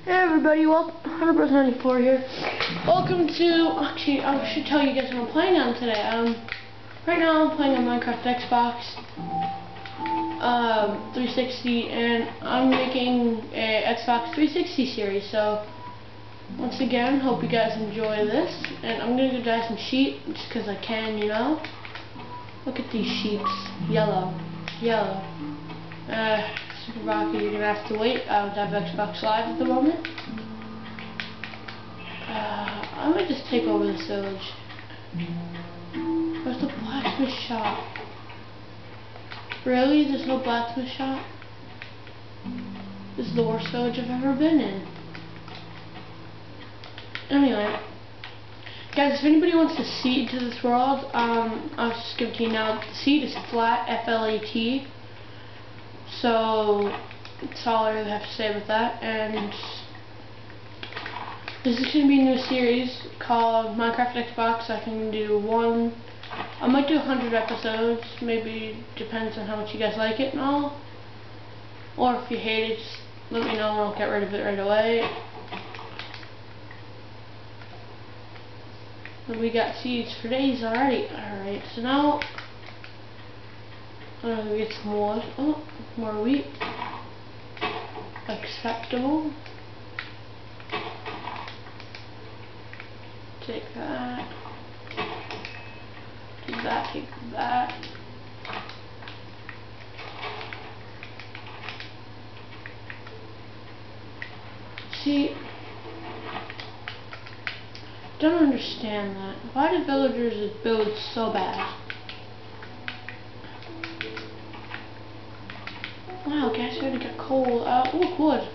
Hey everybody, welcome, 100%94 here. Welcome to, actually I should tell you guys what I'm playing on today. Right now I'm playing on Minecraft Xbox 360, and I'm making a Xbox 360 series. So once again, hope you guys enjoy this, and I'm gonna go dye some sheep just because I can, you know. Look at these sheeps, yellow. Super Rocky, you're gonna have to wait. I don't have Xbox Live at the moment. I might just take over this village. Where's the blacksmith shop? Really? There's no blacksmith shop? This is the worst village I've ever been in. Anyway, guys, if anybody wants to seed to this world, I'll just give it to you now. The seed is flat, F-L-A-T. So that's all I really have to say with that. And this is going to be a new series called Minecraft Xbox. I can do I might do 100 episodes. Maybe depends on how much you guys like it and all. Or if you hate it, just let me know and I'll get rid of it right away. And we got seeds for days already. Alright, so now I'm going to get some wood. Oh, more wheat. Acceptable. Take that. Do that, take that. See, don't understand that. Why do villagers build so bad? Wow, guys, already got coal. Look, wood.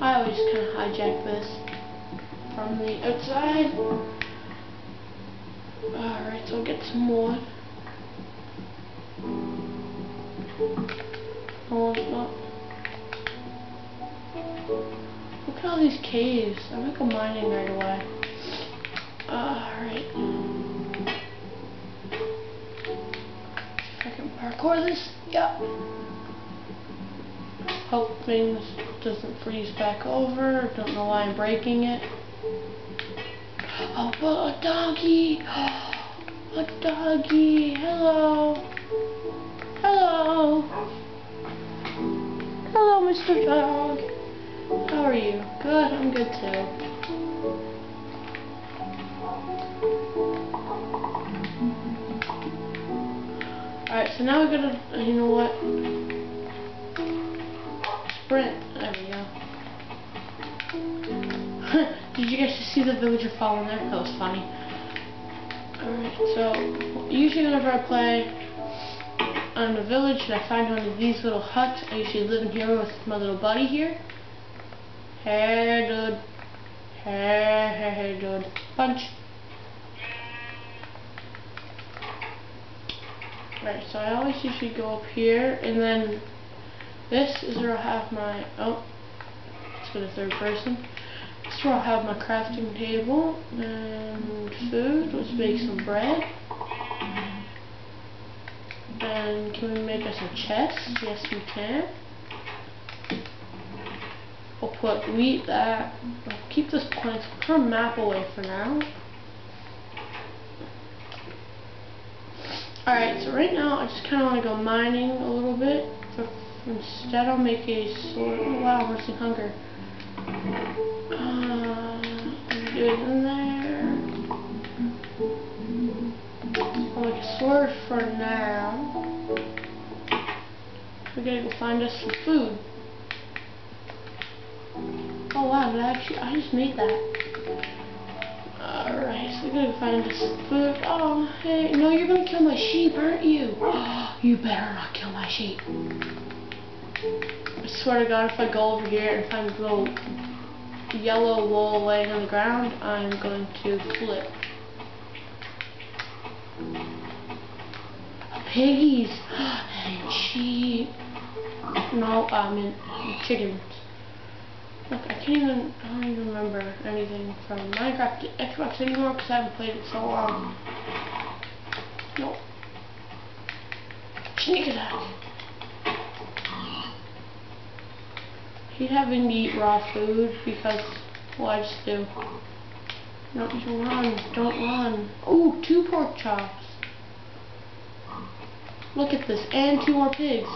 I always kind of hijack this from the outside. Alright, so I'll get some wood. Oh, no. Look at all these caves. I'm gonna go mining right away. Alright. I can parkour this. Yep. Hope things doesn't freeze back over. Don't know why I'm breaking it. Oh, but a doggy! A doggy! Hello! Hello! Hello, Mr. Dog! How are you? Good, I'm good too. Alright, so now we gotta, you know what? Sprint. There we go. Did you guys just see the villager falling there? That was funny. Alright, so usually whenever I play on the village and I find one of these little huts, I usually live in here with my little buddy here. Hey, dude. Hey, dude. Punch. Right, so I always usually go up here, and then this is where I'll have my, let's go to third person. This is where I'll have my crafting table and food. Let's make some bread. And can we make us a chest? Yes, we can. We'll put wheat there. I'll keep this plank from a map away for now. Alright, so right now I just kind of want to go mining a little bit. But instead I'll make a sword. Oh wow, I'm nursing hunger. Do it in there. I'll make a sword for now. We gotta go find us some food. Oh wow, I just made that. Alright, so we gotta go find us some food. Oh, hey, no, you're gonna kill my sheep, aren't you? You better not kill my sheep. I swear to God, if I go over here and find a little yellow wool laying on the ground, I'm going to flip. Piggies and sheep. No, I mean chickens. Look, I don't even remember anything from Minecraft to Xbox anymore because I haven't played it so long. Nope. Sneak attack. hate having to eat raw food because, well, I just do. No, don't run. Don't run. Ooh, 2 pork chops. Look at this. And 2 more pigs.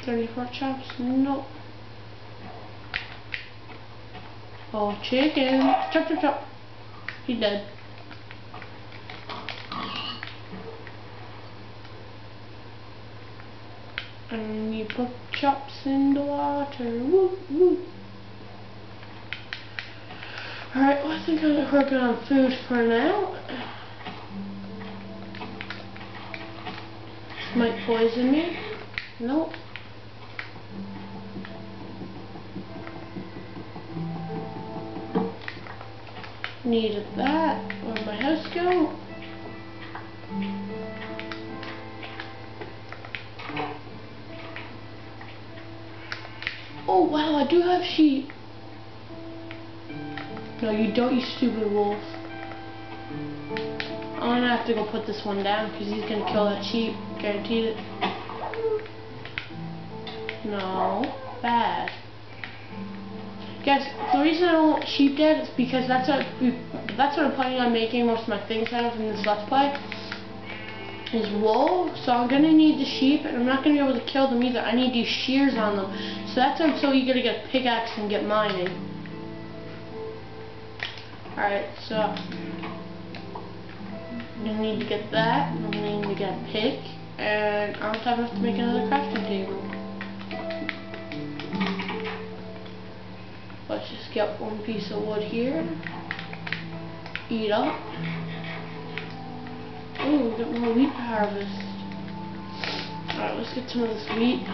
$30 pork chops? Nope. Oh, chicken. Chop, chop, chop. He's dead. And you put chops in the water. Woo, woo. Alright, well, I think I'm working on food for now. This might poison me. Nope. Needed that. Where'd my house go? Oh wow, I do have sheep. No, you don't, you stupid wolf. I'm gonna have to go put this one down because he's gonna kill that sheep. Guaranteed it. No, bad. Guys, the reason I don't want sheep dead is because that's what I'm planning on making most of my things out of in this Let's Play. Is wool, so I'm gonna need the sheep, and I'm not gonna be able to kill them either. I need to use shears on them, so that's why I'm so eager to get a pickaxe and get mining. Alright, so I'm gonna need to get that. I'm gonna need to get a pick, and I don't have enough to make another crafting table. Let's just get 1 piece of wood here. Eat up. Ooh, we got more wheat to harvest. Alright, let's get some of this wheat.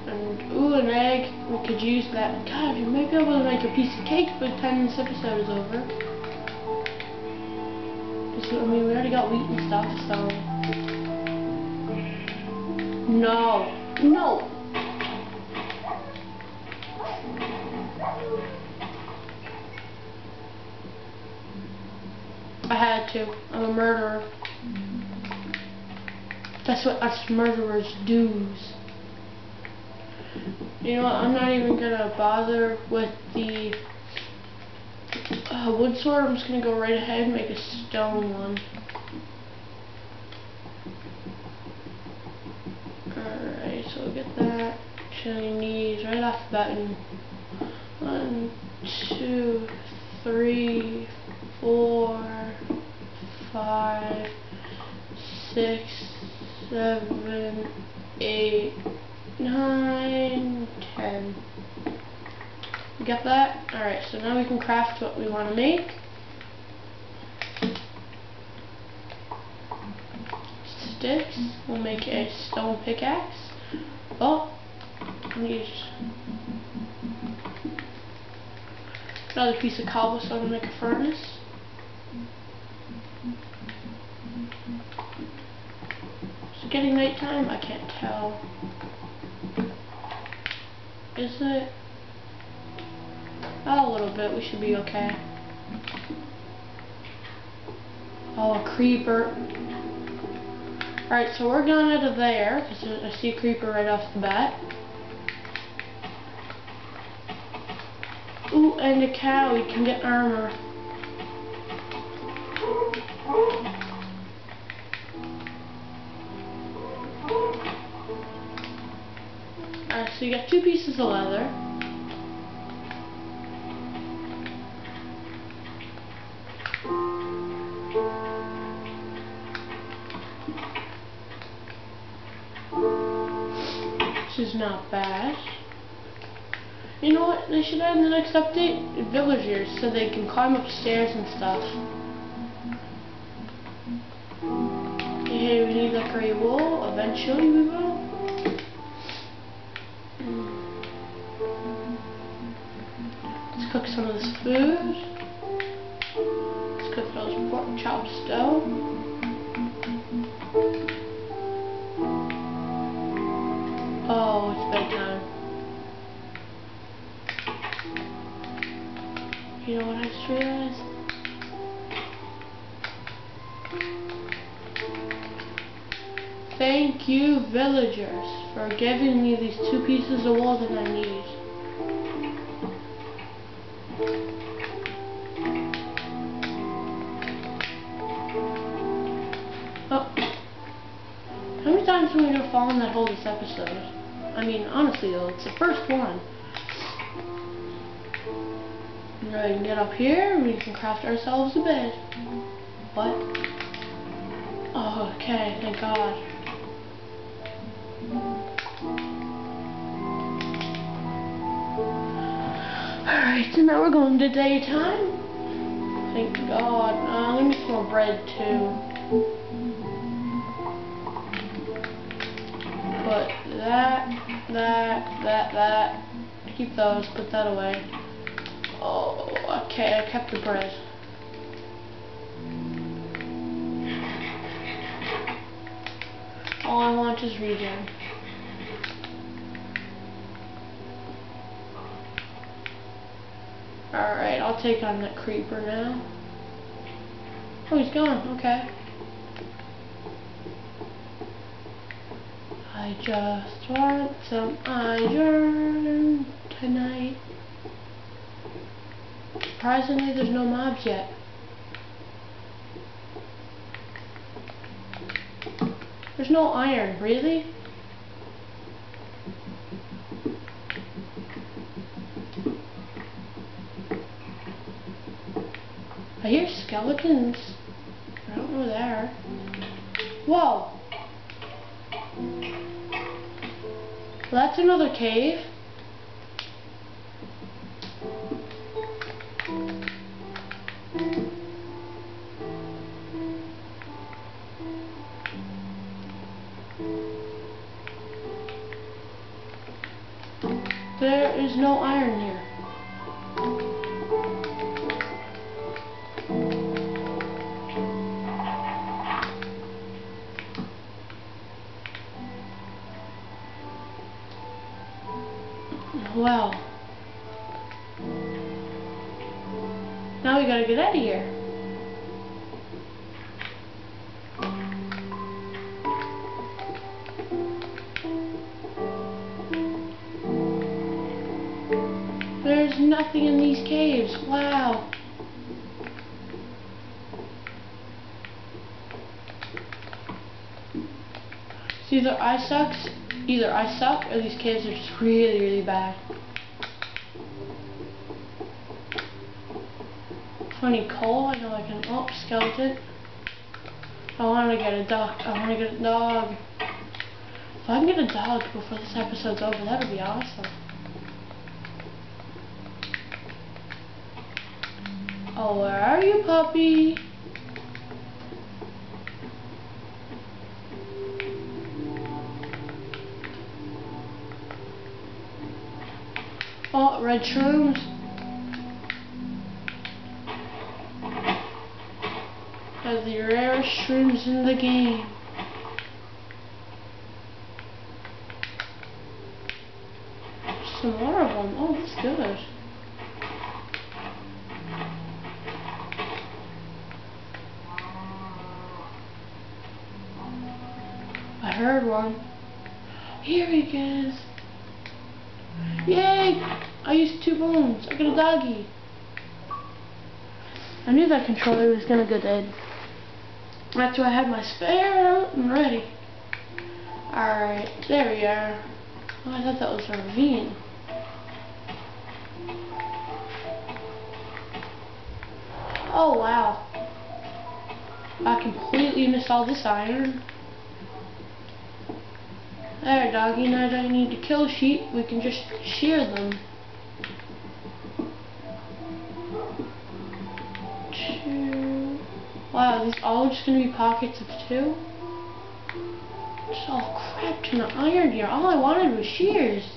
And, ooh, an egg. We could use that. God, you might be able to make a piece of cake by the time this episode is over. Because, I mean, we already got wheat and stuff, so... No. No! I had to. I'm a murderer. That's what us murderers do. You know what? I'm not even gonna bother with the wood sword. I'm just gonna go right ahead and make a stone one. Alright, so we'll get that. Actually need right off the bat 1, 2, 3, 4, 5, 6, 7, 8, 9, 10. You got that? Alright, so now we can craft what we want to make. Sticks. We'll make a stone pickaxe. Oh, I need another piece of cobblestone to make a furnace. Is it getting nighttime? I can't tell. Is it? Oh, a little bit. We should be okay. Oh, a creeper. Alright, so we're going out of there, because I see a creeper right off the bat. Ooh, and a cow. We can get armor. Alright, so you got 2 pieces of leather. Which is not bad. You know what they should add in the next update? Villagers, so they can climb upstairs and stuff. Hey, we need the gray wool. Eventually we will. Let's cook some of this food. Let's cook those pork chops dough. Oh, it's bedtime. You know what I just realized? Thank you, villagers, for giving me these 2 pieces of wool that I need. Oh. How many times am I going to fall in that hole this episode? I mean, honestly though, it's the first one. Now we can get up here and we can craft ourselves a bed. What? Oh, okay, thank God. Alright, so now we're going to daytime. Thank God. I'm going to need some more bread too. Put that. Keep those, put that away. Oh, okay, I kept the bread. All I want is regen. Alright, I'll take on that creeper now. Oh, he's gone, okay. I just want some iron tonight. Surprisingly, there's no mobs yet. There's no iron, really? I hear skeletons. I don't know there. Whoa! Well, that's another cave. There is no iron here. Well, now we gotta get out of here. There's nothing in these caves. Wow. So either I suck or these caves are just really, really bad. Funny coal, I know I can. Oh, skeleton. I want to get a duck. I want to get a dog. If I can get a dog before this episode's over, that would be awesome. Oh, where are you, puppy? Oh, red shrooms. They're the rarest shrooms in the game. Some more of them. Oh, that's good. I heard one. Here he is. Yay! I used 2 bones. I got a doggy. I knew that controller was gonna go dead. That's why I had my spare out and ready. Alright, there we are. Oh, I thought that was a ravine. Oh wow. I completely missed all this iron. There, doggy, now I don't need to kill sheep, we can just shear them. 2. Wow, these all just gonna be pockets of 2? Just all crap ton of iron here. All I wanted was shears.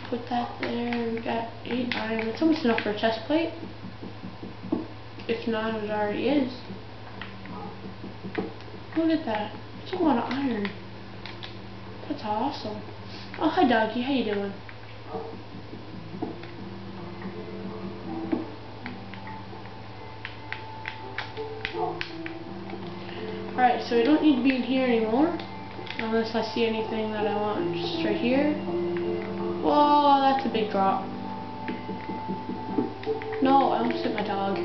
Put that there. We got 8 iron. That's almost enough for a chest plate. If not, it already is. Look at that. That's a lot of iron. That's awesome. Oh, hi doggy, how you doing? Alright, so we don't need to be in here anymore. Unless I see anything that I want. Just right here. Whoa, that's a big drop. No, I almost hit my dog.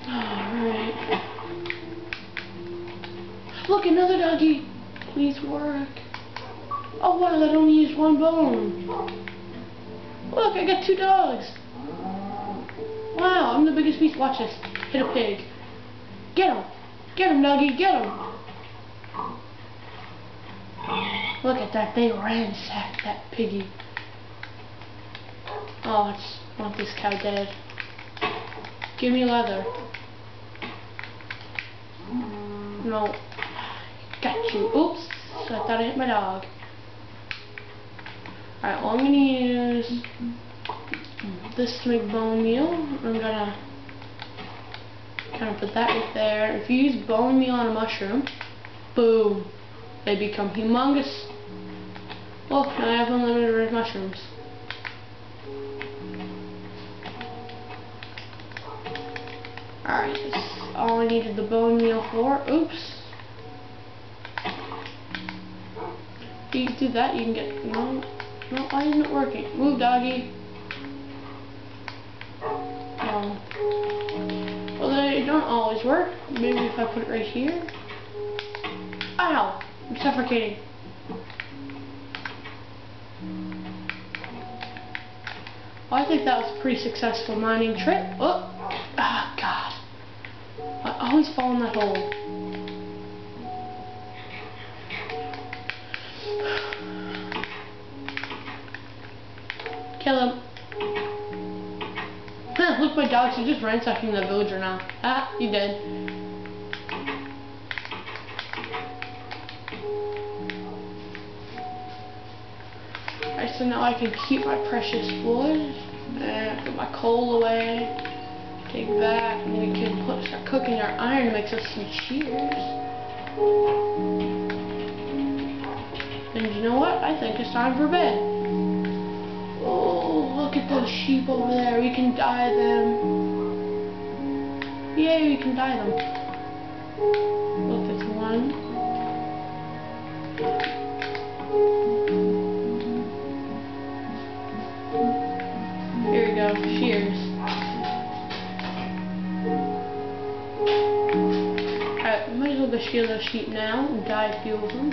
Alright. Look, another doggy. Please work. Oh wow, that only used one bone. Look, I got 2 dogs. Wow, I'm the biggest beast. Watch this. Hit a pig. Get him. Get him, doggy. Get him. Look at that. They ransacked that piggy. Oh, I just want this cow dead. Give me leather. No. Got you. Oops. So I thought I hit my dog. Alright, well I'm going to use this to make bone meal. I'm going to kind of put that right there. If you use bone meal on a mushroom, boom, they become humongous. Look, now I have unlimited red mushrooms. Alright, that's all I needed the bone meal for. Oops. If you do that, you can get... No, why isn't it working? Move, doggy. Well, they don't always work. Maybe if I put it right here. Ow! I'm suffocating. Well, I think that was a pretty successful mining trip. Oh! Ah, God. I always fall in that hole. Kill him. Huh, look, my dogs are just ransacking the villager now. Ah, you dead. Alright, so now I can keep my precious wood. And put my coal away. Take that, and we can start cooking our iron to make us some shears. And you know what? I think it's time for bed. Oh, look at those sheep over there. We can dye them. Yay, we can dye them. Look, that's one. Here we go, shears. Alright, we might as well go shear those sheep now and dye a few of them.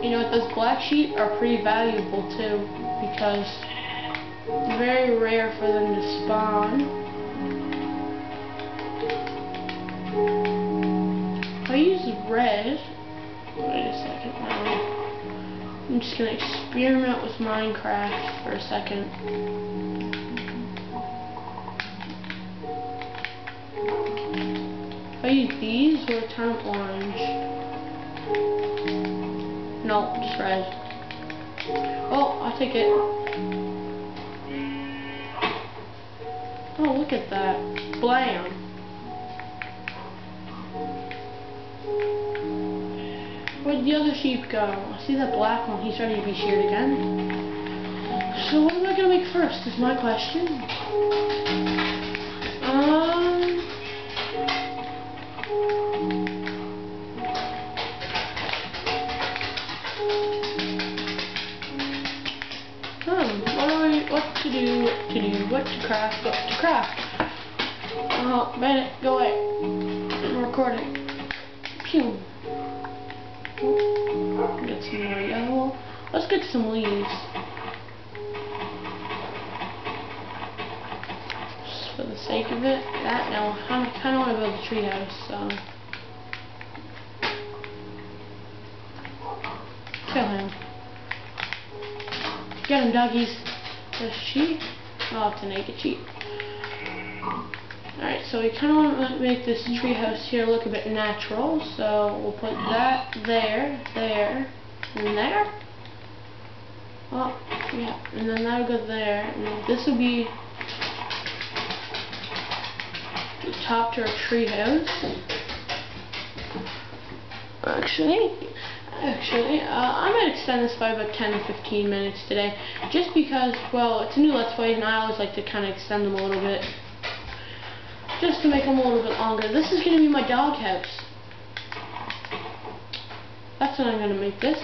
You know what, those black sheep are pretty valuable too, because it's very rare for them to spawn. If I use red, wait a second now, I'm just going to experiment with Minecraft for a second. If I use these, will it turn orange? No, just red. Oh, I'll take it. Oh, look at that. Blam. Where'd the other sheep go? I see that black one. He's ready to be sheared again. So what am I going to make first is my question. What to craft. Oh, Bennett, go away. I'm recording. Pew. Get some more yellow. Let's get some leaves. Just for the sake of it. That now, I kind of want to build a treehouse, so. Kill him. Get him, doggies. There's a sheep. Oh, it's a naked sheep. Alright, so we kind of want to make this treehouse here look a bit natural, so we'll put that there, and there. Oh, yeah, and then that'll go there, and this will be top to our tree house. Actually, I might extend this by about 10 or 15 minutes today, just because, well, it's a new Let's Play, and I always like to kind of extend them a little bit, just to make them a little bit longer. This is going to be my dog house. That's what I'm going to make this.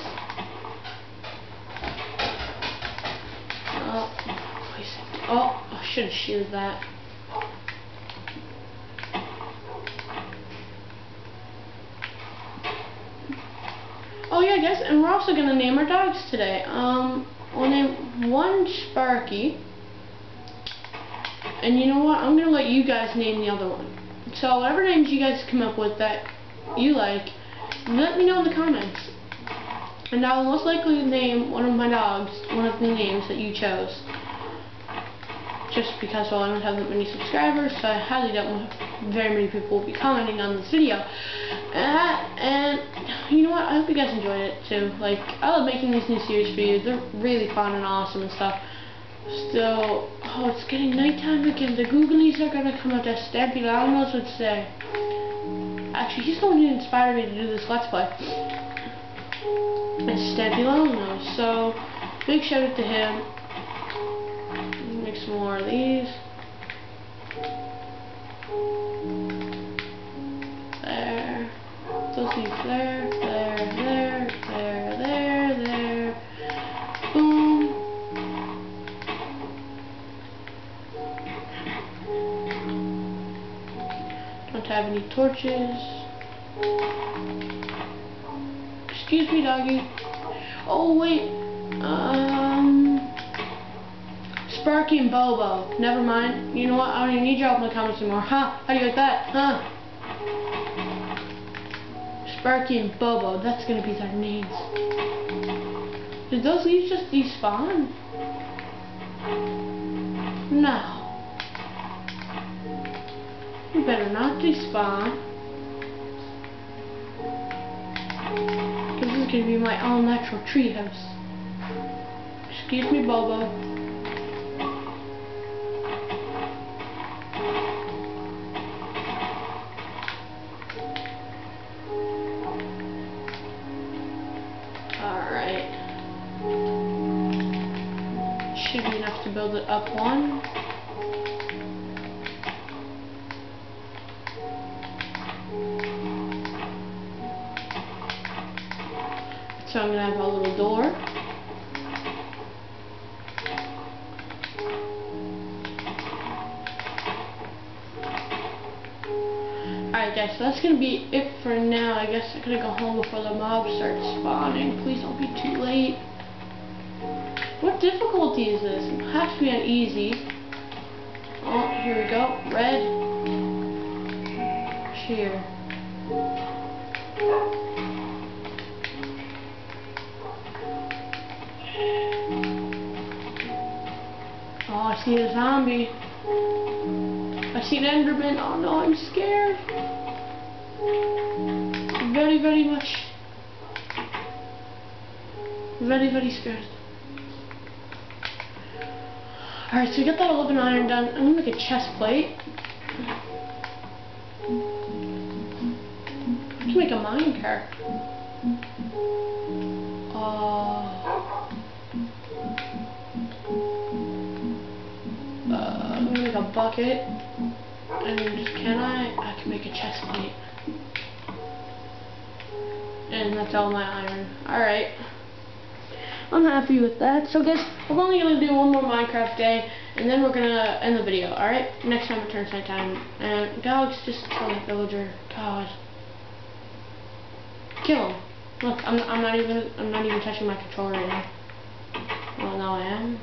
Oh, I should have shielded that. Oh yeah, guys, and we're also gonna name our dogs today. We'll name one Sparky, and you know what? I'm gonna let you guys name the other one. So whatever names you guys come up with that you like, let me know in the comments, and I will most likely name one of my dogs one of the names that you chose. Just because, well, I don't have that many subscribers, so I highly doubt very many people will be commenting on this video. And you know what? I hope you guys enjoyed it too. Like, I love making these new series for you. They're really fun and awesome and stuff. Still, oh, it's getting nighttime again. The Googlies are gonna come out. That Stampy Longnose would say. Actually, he's the one who inspired me to do this Let's Play. It's Stampy Longnose. So, big shout out to him. Make some more of these. There. Those leaves there. There. Boom. Don't have any torches. Excuse me, doggy. Oh, wait. Sparky and Bobo. Never mind. You know what? I don't even need your help in the comments anymore. Huh? How do you like that? Huh? Sparky and Bobo. That's gonna be their names. Did those leaves just despawn? No. You better not despawn. Because this is gonna be my all-natural treehouse. Excuse me, Bobo. Should be enough to build it up one. So I'm going to have a little door. Alright guys, so that's going to be it for now. I guess I'm going to go home before the mobs start spawning. Please don't be too late. What difficulty is this? It has to be on easy. Oh, here we go. Red. Cheer. Oh, I see a zombie. I see an Enderman. Oh no, I'm scared. Very, very much. Very, very scared. Alright, so we got that 11 iron done. I'm gonna make a chest plate. Let's make a minecart. I'm gonna make a bucket. And can I can make a chest plate. And that's all my iron. Alright. I'm happy with that. So guys, we're only going to do one more Minecraft day, and then we're going to end the video, alright? Next time it turns nighttime. And dogs, just kill that villager. God. Kill him. Look, I'm not even touching my controller right now. Well, now I am.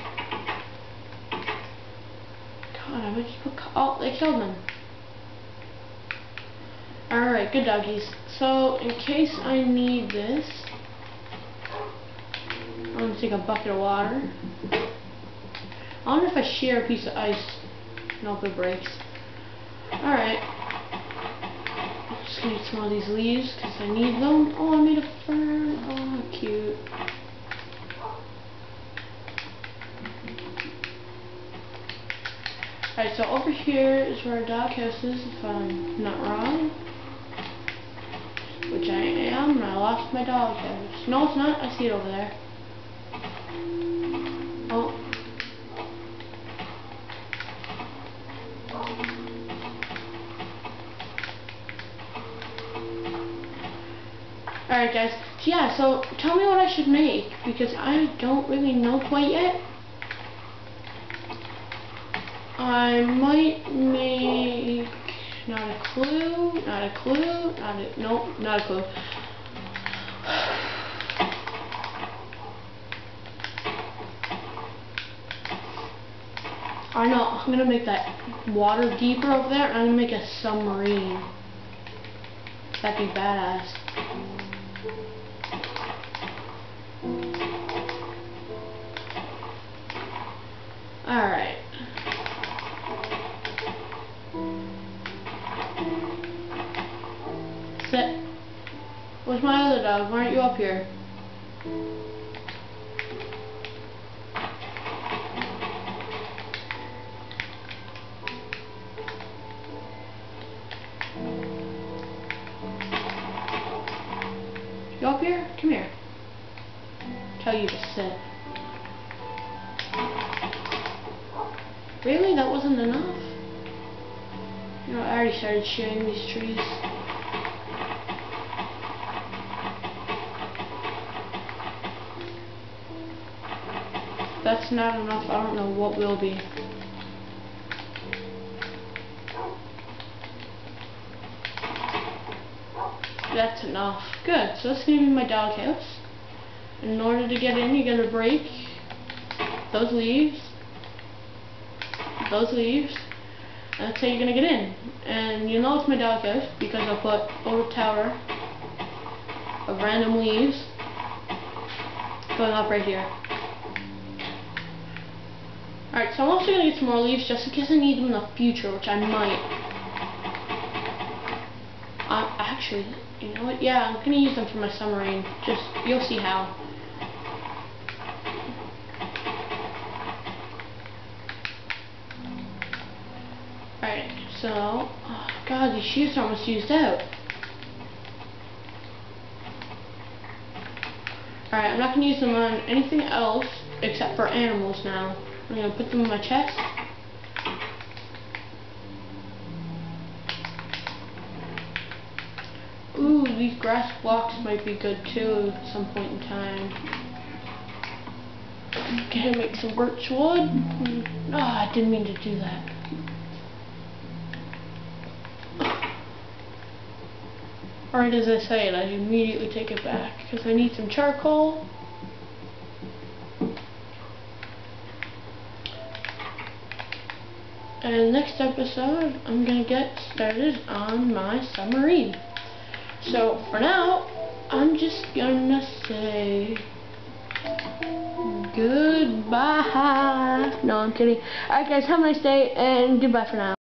God, I would just put... Oh, they killed him. Alright, good doggies. So, in case I need this, I'm going to take a bucket of water. I wonder if I share a piece of ice. Nope, it breaks. Alright. I'm just going to eat some of these leaves because I need them. Oh, I made a fern. Oh, cute. I Alright, so over here is where our doghouse is, if I'm not wrong. Which I am, and I lost my doghouse. No, it's not. I see it over there. Oh. Alright guys, so yeah, so tell me what I should make, because I don't really know quite yet. I might make, not a clue, nope, not a clue. I know, I'm gonna make that water deeper over there, and I'm gonna make a submarine. That'd be badass. Alright. Sit. Where's my other dog? Why aren't you up here? You up here? Come here. Tell you to sit. Really? That wasn't enough? You know, I already started shearing these trees. If that's not enough, I don't know what will be. That's enough. Good. So that's going to be my doghouse. In order to get in, you're going to break those leaves, and that's how you're going to get in. And you know it's my doghouse because I'll put a little tower of random leaves going up right here. Alright, so I'm also going to get some more leaves just in case I need them in the future, which I might. Actually, you know what? Yeah, I'm going to use them for my submarine. Just, you'll see how. Alright, so, oh god, these shears are almost used out. Alright, I'm not going to use them on anything else except for animals now. I'm going to put them in my chest. Ooh, these grass blocks might be good too at some point in time. Okay, make some birch wood. Oh, I didn't mean to do that. Alright, as I say it, I immediately take it back because I need some charcoal. And next episode, I'm going to get started on my submarine. So, for now, I'm just going to say goodbye. No, I'm kidding. Alright guys, have a nice day, and goodbye for now.